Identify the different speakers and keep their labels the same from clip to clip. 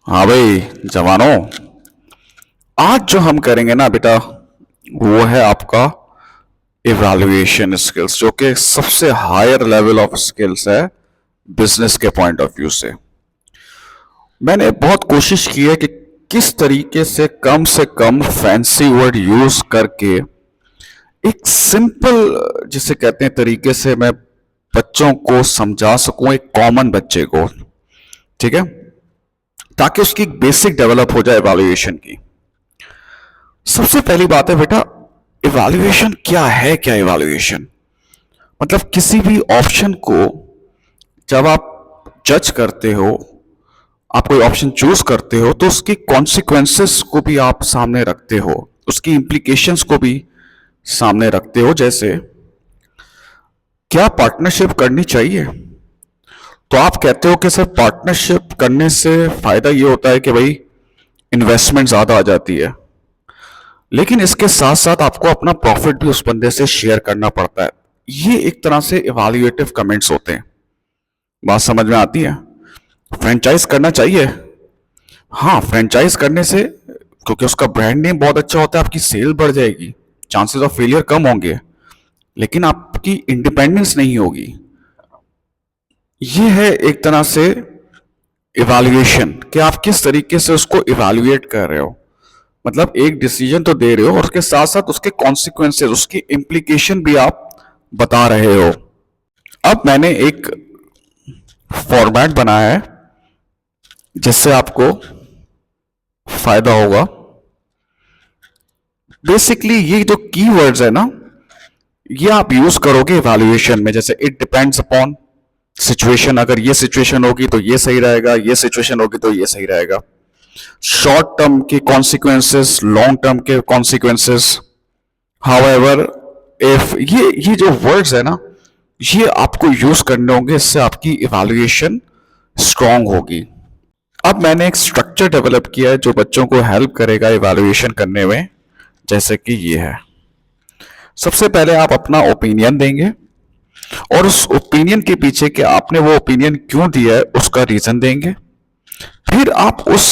Speaker 1: हाँ भाई जवानों। आज जो हम करेंगे ना बेटा, वो है आपका इवैल्यूएशन स्किल्स, जो कि सबसे हायर लेवल ऑफ स्किल्स है बिजनेस के पॉइंट ऑफ व्यू मैंने बहुत कोशिश की है कि किस तरीके से कम फैंसी वर्ड यूज करके एक सिंपल, जिसे कहते हैं, तरीके से मैं बच्चों को समझा सकूं, एक कॉमन बच्चे को। ठीक है, ताकि उसकी बेसिक डेवलप हो जाए इवैल्यूएशन की। सबसे पहली बात है बेटा, इवैल्यूएशन क्या है? क्या इवैल्यूएशन मतलब, किसी भी ऑप्शन को जब आप जज करते हो, आप कोई ऑप्शन चूज करते हो, तो उसकी कॉन्सिक्वेंसेस को भी आप सामने रखते हो, उसकी इंप्लीकेशंस को भी सामने रखते हो। जैसे क्या पार्टनरशिप करनी चाहिए? तो आप कहते हो कि सर पार्टनरशिप करने से फायदा ये होता है कि भाई इन्वेस्टमेंट ज्यादा आ जाती है, लेकिन इसके साथ साथ आपको अपना प्रॉफिट भी उस बंदे से शेयर करना पड़ता है। ये एक तरह से इवैल्यूएटिव कमेंट्स होते हैं। बात समझ में आती है? फ्रेंचाइज करना चाहिए। हाँ, फ्रेंचाइज करने से, क्योंकि उसका ब्रांड नेम बहुत अच्छा होता है, आपकी सेल बढ़ जाएगी, चांसेस ऑफ फेलियर कम होंगे, लेकिन आपकी इंडिपेंडेंस नहीं होगी। ये है एक तरह से इवैल्यूएशन, कि आप किस तरीके से उसको इवैल्यूएट कर रहे हो। मतलब एक डिसीजन तो दे रहे हो और उसके साथ साथ उसके कॉन्सिक्वेंसेस, उसकी इंप्लीकेशन भी आप बता रहे हो। अब मैंने एक फॉर्मेट बनाया है जिससे आपको फायदा होगा। बेसिकली ये जो कीवर्ड्स है ना, ये आप यूज करोगे इवैल्यूएशन में। जैसे इट डिपेंड्स अपॉन सिचुएशन, अगर ये सिचुएशन होगी तो ये सही रहेगा, ये सिचुएशन होगी तो ये सही रहेगा। शॉर्ट टर्म के कॉन्सिक्वेंसेस, लॉन्ग टर्म के कॉन्सिक्वेंसेस। हाउएवर, इफ ये जो वर्ड्स है ना, ये आपको यूज करने होंगे, इससे आपकी इवैल्यूएशन स्ट्रांग होगी। अब मैंने एक स्ट्रक्चर डेवलप किया है जो बच्चों को हेल्प करेगा इवैल्यूएशन करने में। जैसे कि ये है, सबसे पहले आप अपना ओपिनियन देंगे और उस ओपिनियन के पीछे कि आपने वो ओपिनियन क्यों दिया है उसका रीजन देंगे। फिर आप उस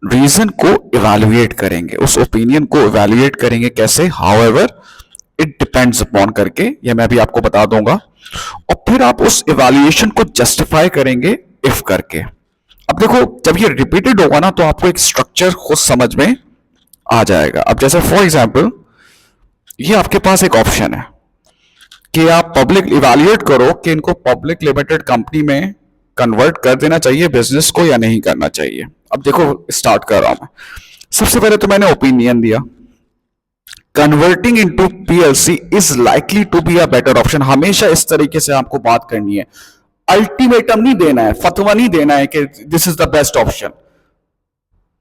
Speaker 1: रीजन को इवैल्यूएट करेंगे, उस ओपिनियन को इवैल्यूएट करेंगे। कैसे? हाउएवर, इट डिपेंड्स अपॉन करके, ये मैं भी आपको बता दूंगा। और फिर आप उस इवैल्यूएशन को जस्टिफाई करेंगे इफ करके। अब देखो, जब ये रिपीटेड होगा ना, तो आपको एक स्ट्रक्चर खुद समझ में आ जाएगा। अब जैसे फॉर एग्जाम्पल, ये आपके पास एक ऑप्शन है कि आप पब्लिक इवैल्यूएट करो कि इनको पब्लिक लिमिटेड कंपनी में कन्वर्ट कर देना चाहिए बिजनेस को या नहीं करना चाहिए। अब देखो, स्टार्ट कर रहा हूं मैं। सबसे पहले तो मैंने ओपिनियन दिया, converting into PLC is likely to be a better option. हमेशा इस तरीके से आपको बात करनी है, अल्टीमेटम नहीं देना है, फतवा नहीं देना है कि this is the best option.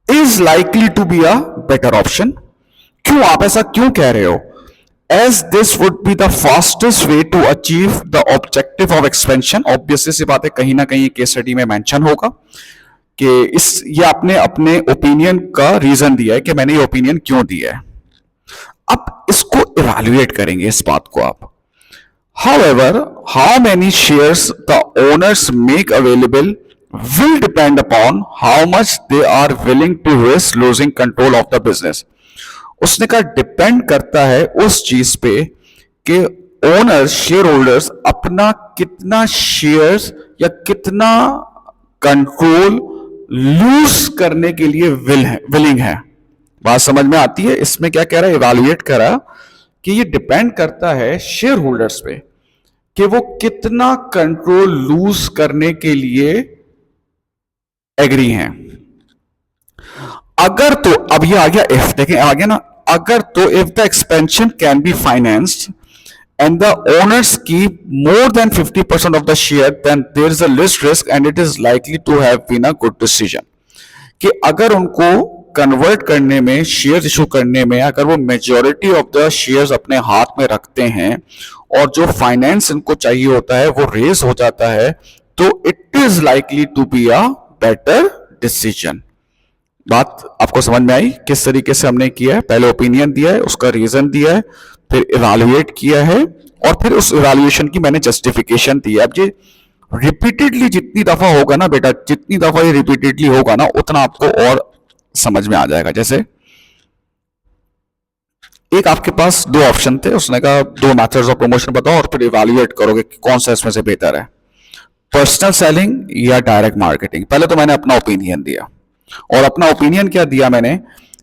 Speaker 1: Is likely to be a better option. क्यों? आप ऐसा क्यों कह रहे हो? As this would be the fastest way to achieve the objective of expansion. Obviously सी बात है, कहीं ना कहीं केस स्टडी में मेंशन होगा कि ये आपने अपने ओपिनियन का रीजन दिया है कि मैंने ये ओपिनियन क्यों दिया है। अब इसको इवैल्यूएट करेंगे इस बात को आप। However, how many shares the owners make available will depend upon how much they are willing to risk losing control of the business. उसने कहा डिपेंड करता है उस चीज पे कि ओनर्स, शेयर होल्डर्स अपना कितना शेयर्स या कितना कंट्रोल लूज करने के लिए विलिंग है। बात समझ में आती है? इसमें क्या कह रहा है, इवैल्यूएट करा कि ये डिपेंड करता है शेयर होल्डर्स पे कि वो कितना कंट्रोल लूज करने के लिए एग्री हैं। अगर तो, अब ये आ गया इफ, देखें आ गया ना, अगर तो if the expansion can be financed and the owners keep more than 50% of the share, then there is a less risk and it is likely to have been a good decision. कि अगर उनको convert करने में, share issue करने में, अगर वो majority of the shares अपने हाथ में रखते हैं और जो फाइनेंस इनको चाहिए होता है वो रेज हो जाता है, तो it is likely to be a better decision. बात आपको समझ में आई किस तरीके से हमने किया है? पहले ओपिनियन दिया है, उसका रीजन दिया है, फिर इवैल्यूएट किया है और फिर उस इवैल्यूएशन की मैंने जस्टिफिकेशन दी है। अब ये रिपीटेडली जितनी दफा होगा ना बेटा, जितनी दफा ये रिपीटेडली होगा ना, उतना आपको और समझ में आ जाएगा। जैसे एक आपके पास दो ऑप्शन थे, उसने कहा दो मेथड्स ऑफ प्रमोशन बताओ और फिर इवैल्यूएट करोगे कि कौन सा इसमें से बेहतर है, पर्सनल सेलिंग या डायरेक्ट मार्केटिंग। पहले तो मैंने अपना ओपिनियन दिया, और अपना ओपिनियन क्या दिया मैंने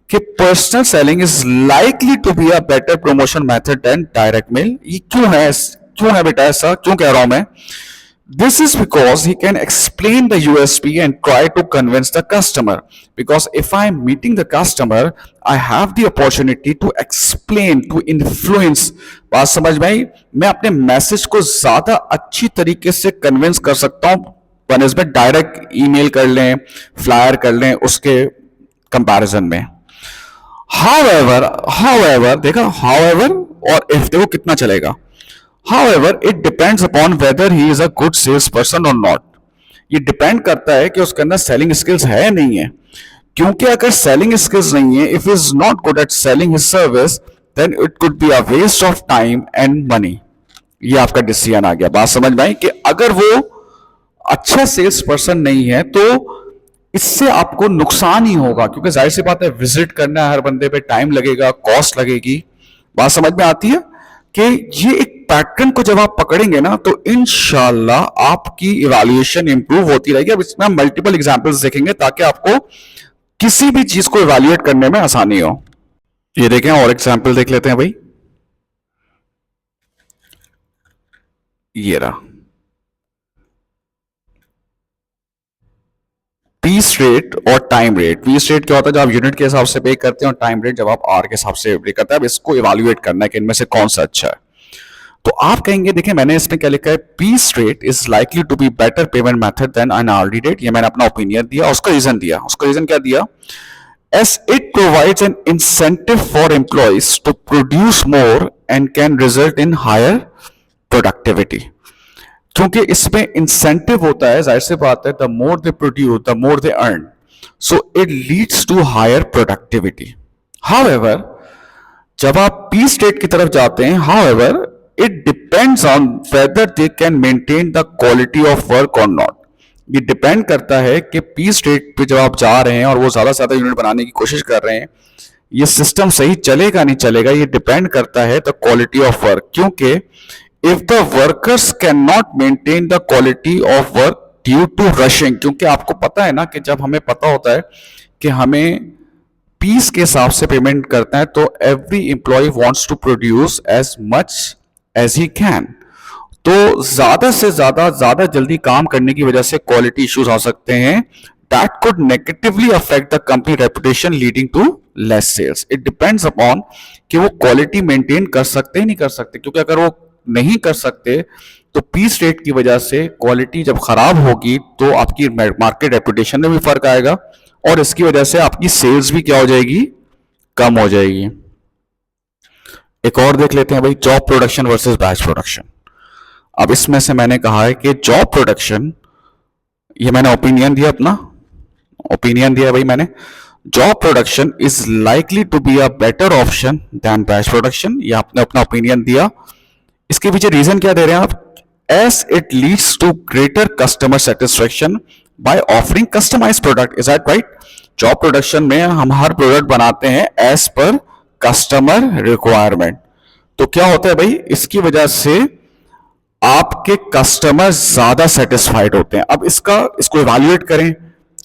Speaker 1: कि personal selling is likely to be a better promotion method than direct mail. ये क्यों है बेटा, ऐसा क्यों कह रहा हूं मैं? This is because he can explain the USP and try to convince the customer. Because if I'm meeting the customer, I have the opportunity to explain, to influence. बात समझ में आई? मैं अपने मैसेज को ज्यादा अच्छी तरीके से कन्विंस कर सकता हूं बनस्बत डायरेक्ट ईमेल कर लें, फ्लायर कर लें उसके कंपैरिजन में। However, देखा however और if देखो कितना चलेगा। However, it depends upon whether he is a good salesperson or not. ये डिपेंड करता है कि उसके अंदर सेलिंग स्किल्स है नहीं है। क्योंकि अगर सेलिंग स्किल्स नहीं है, if he is not good at selling his service, then it could be a waste of time and money. ये आपका डिसीजन आ गया। बात समझ में आई कि अगर वो अच्छा सेल्स पर्सन नहीं है तो इससे आपको नुकसान ही होगा, क्योंकि जाहिर सी बात है विजिट करना है हर बंदे पे, टाइम लगेगा, कॉस्ट लगेगी। बात समझ में आती है कि ये एक पैटर्न को जब आप पकड़ेंगे ना तो इंशाल्लाह आपकी इवैल्यूएशन इंप्रूव होती रहेगी। अब इसमें हम मल्टीपल एग्जांपल्स देखेंगे ताकि आपको किसी भी चीज को इवैल्यूएट करने में आसानी हो। ये देखें और एग्जांपल देख लेते हैं भाई। ये रहा पीस रेट और टाइम रेट। पीस रेट क्या होता है? जब आप यूनिट के हिसाब से पे करते हैं, और टाइम रेट जब आप आर के हिसाब से पे करते हैं। अब इसको इवैल्यूएट करना है कि इनमें से कौन सा अच्छा है। तो आप कहेंगे, देखिए मैंने इसमें क्या लिखा है, piece rate is likely to be better payment method than an hourly rate. ये मैंने अपना ओपिनियन दिया, उसका रीजन दिया। उसका रीजन क्या दिया? As it provides an incentive for employees to produce more and can result in higher productivity. क्योंकि इसमें इंसेंटिव होता है, जाहिर सी बात है, the more they produce the more they earn, so it leads to higher productivity. However जब आप पीस रेट की तरफ जाते हैं, however it depends on whether they can maintain the quality of work or not. ये depend करता है कि पीस रेट पे जब आप जा रहे हैं और वो ज्यादा से ज्यादा यूनिट बनाने की कोशिश कर रहे हैं, ये सिस्टम सही चलेगा नहीं चलेगा, ये डिपेंड करता है द क्वालिटी ऑफ वर्क। क्योंकि if the workers can not maintain the quality of work due to rushing, क्योंकि आपको पता है ना कि जब हमें पता होता है कि हमें पीस के हिसाब से पेमेंट करता है तो every employ wants to produce as much as he can. तो ज्यादा से ज्यादा जल्दी काम करने की वजह से क्वालिटी इश्यूज आ सकते हैं। That could negatively affect the company reputation leading to less sales. It depends upon कि वो क्वालिटी मेंटेन कर सकते हैं नहीं कर सकते, क्योंकि अगर वो नहीं कर सकते तो पीस रेट की वजह से क्वालिटी जब खराब होगी तो आपकी मार्केट रेपुटेशन में भी फर्क आएगा, और इसकी वजह से आपकी सेल्स भी क्या हो जाएगी? कम हो जाएगी। एक और देख लेते हैं भाई, job production versus batch production. अब इसमें से मैंने कहा है कि जॉब प्रोडक्शन, ये मैंने ओपिनियन दिया, अपना ओपिनियन दिया भाई मैंने, job production is likely to be a better option than batch production. ये आपने अपना ओपिनियन दिया। इसके पीछे रीजन क्या दे रहे हैं आप? As it leads to greater customer satisfaction by offering customise product. Is that right? Job production में हम हर प्रोडक्ट बनाते हैं एज पर कस्टमर रिक्वायरमेंट। तो क्या होता है भाई, इसकी वजह से आपके कस्टमर ज्यादा सेटिस्फाइड होते हैं। अब इसको इवैल्यूएट करें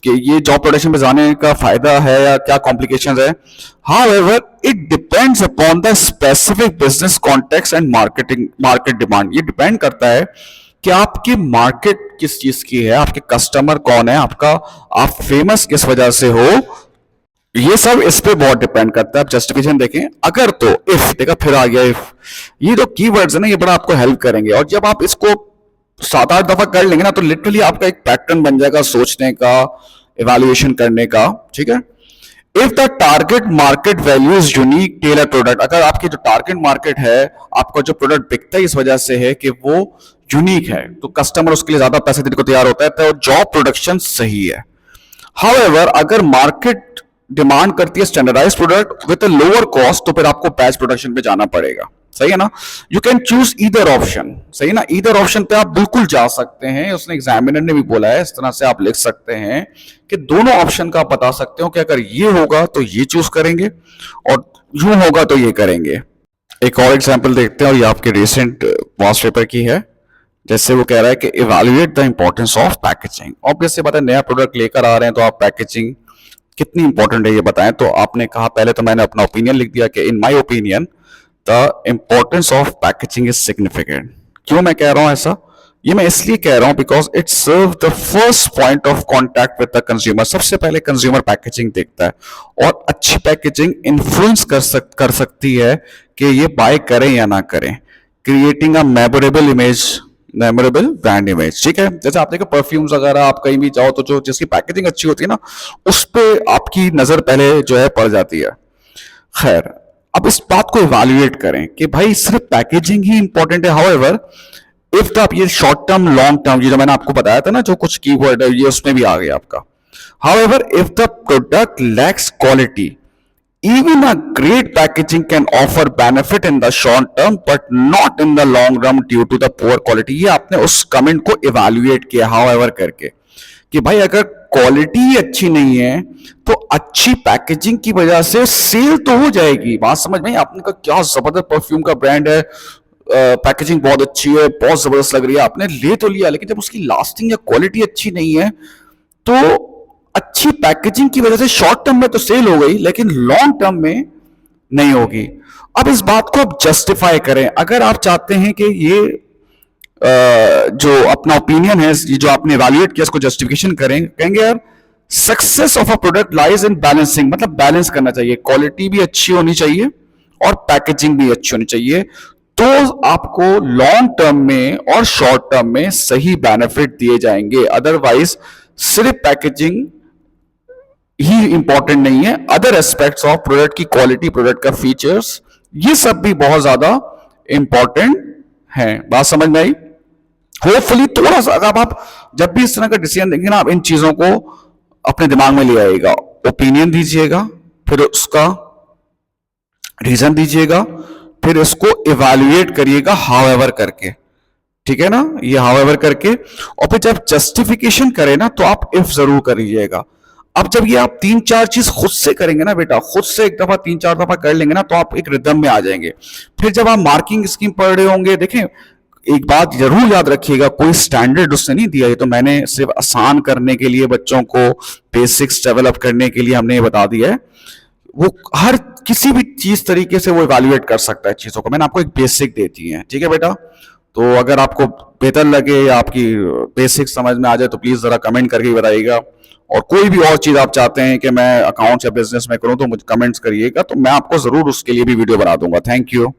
Speaker 1: कि ये जॉब प्रोडक्शन पे जाने का फायदा है या क्या कॉम्प्लिकेशंस है। However it depends upon the specific business context and market demand. ये डिपेंड करता है कि आपकी मार्केट किस चीज की है, आपके कस्टमर कौन है, आप फेमस किस वजह से हो, ये सब इस पे बहुत डिपेंड करता है। आप जस्टिफिकेशन देखें, अगर तो इफ देखा, फिर आ गया इफ। ये जो कीवर्ड्स है ना, ये बड़ा आपको हेल्प करेंगे, और जब आप इसको 7-8 दफा कर लेंगे ना तो लिटरली आपका एक पैटर्न बन जाएगा सोचने का, इवैल्यूएशन करने का। ठीक है? If the target market value is unique tailor product, अगर आपकी जो टारगेट मार्केट है, आपका जो प्रोडक्ट बिकता है इस वजह से है कि वो यूनिक है, तो कस्टमर उसके लिए ज्यादा पैसे देने को तैयार होता है, तो जॉब प्रोडक्शन सही है। हाउएवर अगर मार्केट डिमांड करती है standardise product with a lower cost, तो फिर आपको बैच प्रोडक्शन पे जाना पड़ेगा। सही है ना। You can choose either option, सही है ना, ईदर ऑप्शन पे आप बिल्कुल जा सकते हैं, उसने एग्जामिनर ने भी बोला है इस तरह से आप लिख सकते हैं कि दोनों ऑप्शन का आप बता सकते हो कि अगर ये होगा तो ये चूज करेंगे और यूं होगा तो ये करेंगे। एक और एग्जाम्पल देखते हैं और ये आपके रिसेंट पास्ट पेपर की है। जैसे वो कह रहा है कि evaluate the importance of packaging. Obviously बात है, नया प्रोडक्ट लेकर आ रहे हैं तो आप पैकेजिंग कितनी इंपॉर्टेंट है ये बताएं। तो आपने कहा, पहले तो मैंने अपना ओपिनियन लिख दिया कि in my opinion the importance of packaging is significant. क्यों मैं कह रहा हूं ऐसा? ये मैं इसलिए कह रहा हूं because it serve the first point of contact with the consumer. सबसे पहले कंज्यूमर पैकेजिंग देखता है और अच्छी पैकेजिंग इन्फ्लुएंस कर सकती है कि ये बाय करें या ना करें, creating a memorable image, memorable brand image. ठीक है, जैसे आप देखो परफ्यूम्स वगैरह, आप कहीं भी जाओ तो जो जिसकी पैकेजिंग अच्छी होती है ना, उस पर आपकी नजर पहले जो है पड़ जाती है। खैर, अब इस बात को इवैल्यूएट करें कि भाई सिर्फ पैकेजिंग ही इंपॉर्टेंट है। हाउएवर इफ द, ये शॉर्ट टर्म लॉन्ग टर्म, ये जो मैंने आपको बताया था ना, जो कुछ कीवर्ड है ये उसमें भी आ गया आपका। However if the product lakhs quality, even a great packaging can offer benefit in the short term but not in the long run due to the poor quality। ये आपने उस कमेंट को इवैल्यूएट किया हाउएवर करके कि भाई अगर क्वालिटी अच्छी नहीं है तो अच्छी पैकेजिंग की वजह से सेल तो हो जाएगी। बात समझ में? आपने कहा क्या जबरदस्त परफ्यूम का ब्रांड है, पैकेजिंग बहुत अच्छी है, बहुत जबरदस्त लग रही है, आपने ले तो लिया, लेकिन जब उसकी लास्टिंग या क्वालिटी अच्छी नहीं है तो अच्छी पैकेजिंग की वजह से शॉर्ट टर्म में तो सेल हो गई लेकिन लॉन्ग टर्म में नहीं होगी। अब इस बात को आप जस्टिफाई करें। अगर आप चाहते हैं कि ये जो अपना ओपिनियन है, ये जो आपने इवैल्यूएट किया, इसको जस्टिफिकेशन करें, कहेंगे यार success of a product lies in balancing, मतलब बैलेंस करना चाहिए, क्वालिटी भी अच्छी होनी चाहिए और पैकेजिंग भी अच्छी होनी चाहिए, तो आपको लॉन्ग टर्म में और शॉर्ट टर्म में सही बेनिफिट दिए जाएंगे। अदरवाइज सिर्फ पैकेजिंग ही इंपॉर्टेंट नहीं है, अदर एस्पेक्ट्स ऑफ प्रोडक्ट की क्वालिटी, प्रोडक्ट का फीचर्स, ये सब भी बहुत ज्यादा इंपॉर्टेंट है। बात समझ में आई? होपफुली थोड़ा सा अगर आप जब भी इस तरह का डिसीजन देंगे ना, आप इन चीजों को अपने दिमाग में ले आएगा, ओपिनियन दीजिएगा, फिर उसका रीजन दीजिएगा, फिर इसको इवैल्यूएट करिएगा हाउएवर करके। ठीक है ना, ये हाउएवर करके, और फिर जब जस्टिफिकेशन करें ना तो आप इफ जरूर करिएगा। अब जब ये आप 3-4 चीज खुद से करेंगे ना बेटा, खुद से एक दफा 3-4 दफा कर लेंगे ना, तो आप एक रिदम में आ जाएंगे। फिर जब आप मार्किंग स्कीम पढ़ रहे होंगे, देखें एक बात जरूर याद रखिएगा, कोई स्टैंडर्ड उसने नहीं दिया, ये तो मैंने सिर्फ आसान करने के लिए, बच्चों को बेसिक्स डेवलप करने के लिए हमने ये बता दिया है। वो हर किसी भी चीज तरीके से वो इवैल्यूएट कर सकता है चीजों को। मैंने आपको एक बेसिक दे दी है, ठीक है बेटा। तो अगर आपको बेहतर लगे या आपकी बेसिक समझ में आ जाए तो प्लीज जरा कमेंट करके बताइएगा। और कोई भी और चीज आप चाहते हैं कि मैं अकाउंट्स या बिजनेस में करूं तो मुझे कमेंट्स करिएगा, तो मैं आपको जरूर उसके लिए भी वीडियो बना दूंगा। Thank you.